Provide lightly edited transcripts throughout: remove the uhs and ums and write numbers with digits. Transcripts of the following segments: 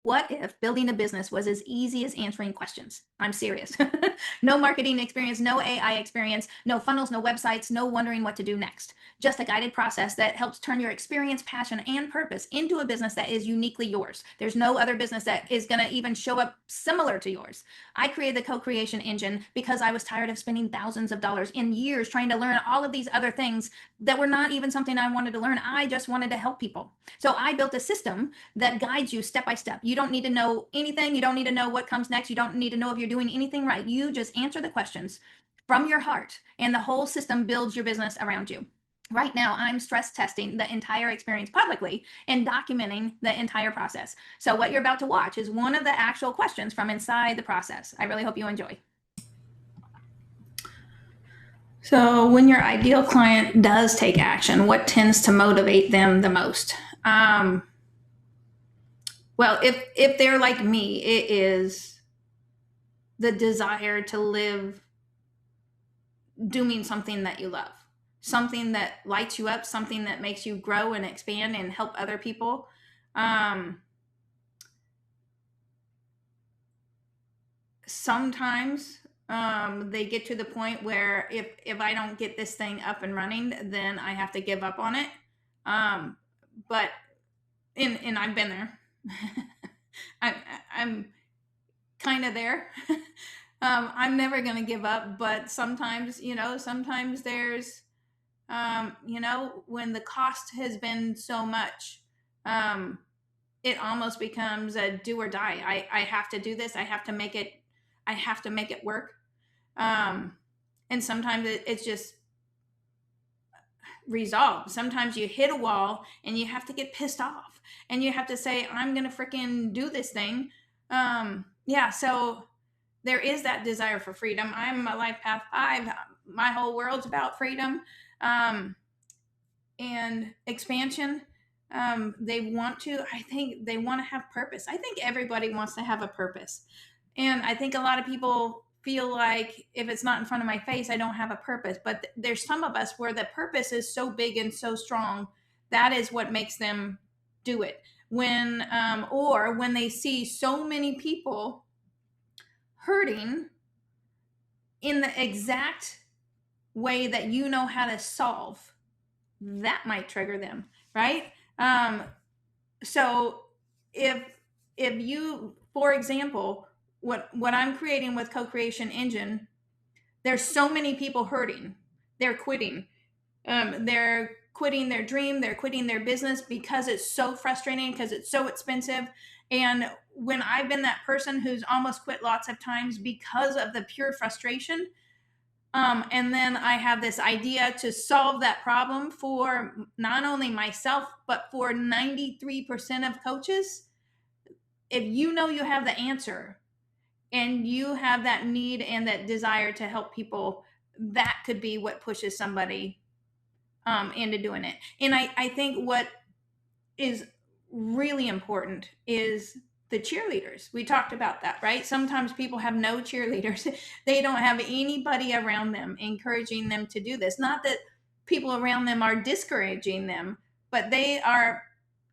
What if building a business was as easy as answering questions? I'm serious. No marketing experience, no AI experience, no funnels, no websites, no wondering what to do next. Just a guided process that helps turn your experience, passion, and purpose into a business that is uniquely yours. There's no other business that is going to even show up similar to yours. I created the Co-Creation Engine because I was tired of spending thousands of dollars in years trying to learn all of these other things that were not even something I wanted to learn. I just wanted to help people. So I built a system that guides you step by step. You don't need to know anything. You don't need to know what comes next. You don't need to know if you're doing anything right. You just answer the questions from your heart, and the whole system builds your business around you. Right now, I'm stress testing the entire experience publicly and documenting the entire process. So what you're about to watch is one of the actual questions from inside the process. I really hope you enjoy. So when your ideal client does take action, what tends to motivate them the most? Well, if they're like me, it is the desire to live doing something that you love, something that lights you up, something that makes you grow and expand and help other people. Sometimes they get to the point where if I don't get this thing up and running, then I have to give up on it. But I've been there. I'm kind of there. I'm never going to give up, but sometimes there's, when the cost has been so much, it almost becomes a do or die. I have to do this. I have to make it work. And sometimes it's just resolve. Sometimes you hit a wall and you have to get pissed off and you have to say, I'm going to freaking do this thing. So there is that desire for freedom. I'm a Life Path 5. My whole world's about freedom and expansion. I think they want to have purpose. I think everybody wants to have a purpose. And I think a lot of people feel like if it's not in front of my face, I don't have a purpose. But there's some of us where the purpose is so big and so strong, that is what makes them do it. When they see so many people hurting in the exact way that you know how to solve, that might trigger them, right? So if you, for example, what I'm creating with Co-Creation Engine, there's so many people hurting. They're quitting. They're quitting their dream. They're quitting their business because it's so frustrating, because it's so expensive. And when I've been that person who's almost quit lots of times because of the pure frustration, and then I have this idea to solve that problem for not only myself, but for 93% of coaches. If you know you have the answer and you have that need and that desire to help people, that could be what pushes somebody into doing it. And I think what is really important is the cheerleaders. We talked about that, right? Sometimes people have no cheerleaders. They don't have anybody around them encouraging them to do this. Not that people around them are discouraging them, but they are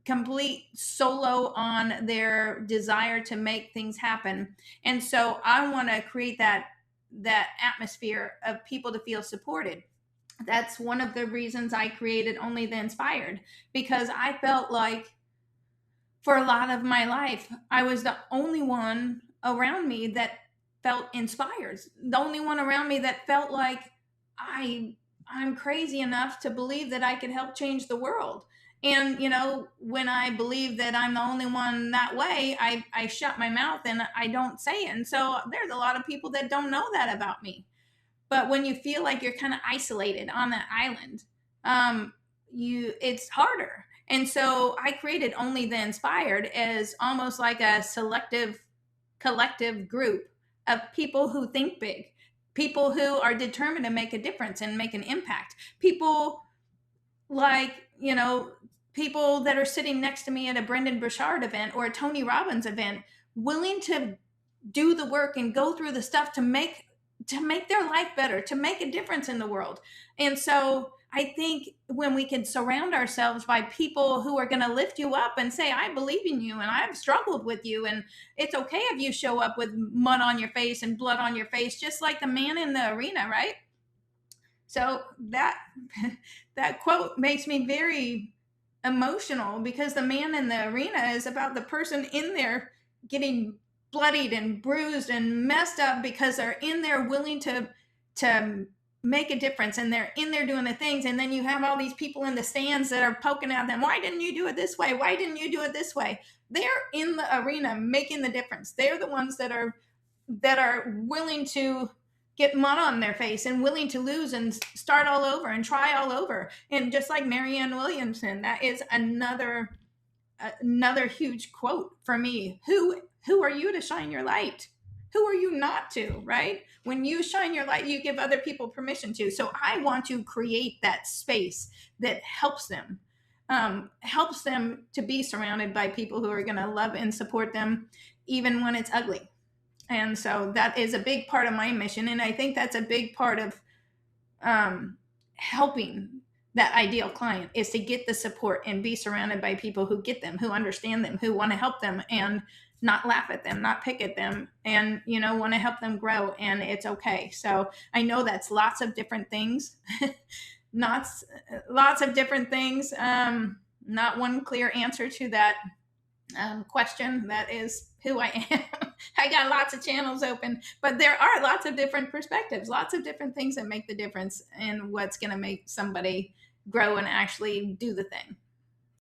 complete solo on their desire to make things happen. And so I want to create that atmosphere of people to feel supported. That's one of the reasons I created Only the Inspired, because I felt like for a lot of my life, I was the only one around me that felt inspired. The only one around me that felt like I'm crazy enough to believe that I could help change the world. And, when I believe that I'm the only one that way, I shut my mouth and I don't say it. And so there's a lot of people that don't know that about me. But when you feel like you're kind of isolated on that island, it's harder. And so I created Only the Inspired as almost like a selective collective group of people who think big, people who are determined to make a difference and make an impact. People like, people that are sitting next to me at a Brendan Burchard event or a Tony Robbins event, willing to do the work and go through the stuff to make their life better, to make a difference in the world. And so I think when we can surround ourselves by people who are going to lift you up and say, I believe in you and I've struggled with you. And it's okay if you show up with mud on your face and blood on your face, just like the man in the arena, right? So that quote makes me very emotional, because the man in the arena is about the person in there getting bloodied and bruised and messed up, because they're in there willing to make a difference, and they're in there doing the things. And then you have all these people in the stands that are poking at them. Why didn't you do it this way? Why didn't you do it this way? They're in the arena making the difference. They're the ones that are willing to get mud on their face and willing to lose and start all over and try all over. And just like Marianne Williamson, that is another huge quote for me. Who are you to shine your light? Who are you not to, right? When you shine your light, you give other people permission to. So I want to create that space that helps them to be surrounded by people who are going to love and support them, even when it's ugly. And so that is a big part of my mission. And I think that's a big part of helping that ideal client, is to get the support and be surrounded by people who get them, who understand them, who want to help them and not laugh at them, not pick at them, and, want to help them grow. And it's okay. So I know that's lots of different things, lots of different things. Not one clear answer to that question. That is who I am. I got lots of channels open, but there are lots of different perspectives, lots of different things that make the difference in what's going to make somebody grow and actually do the thing.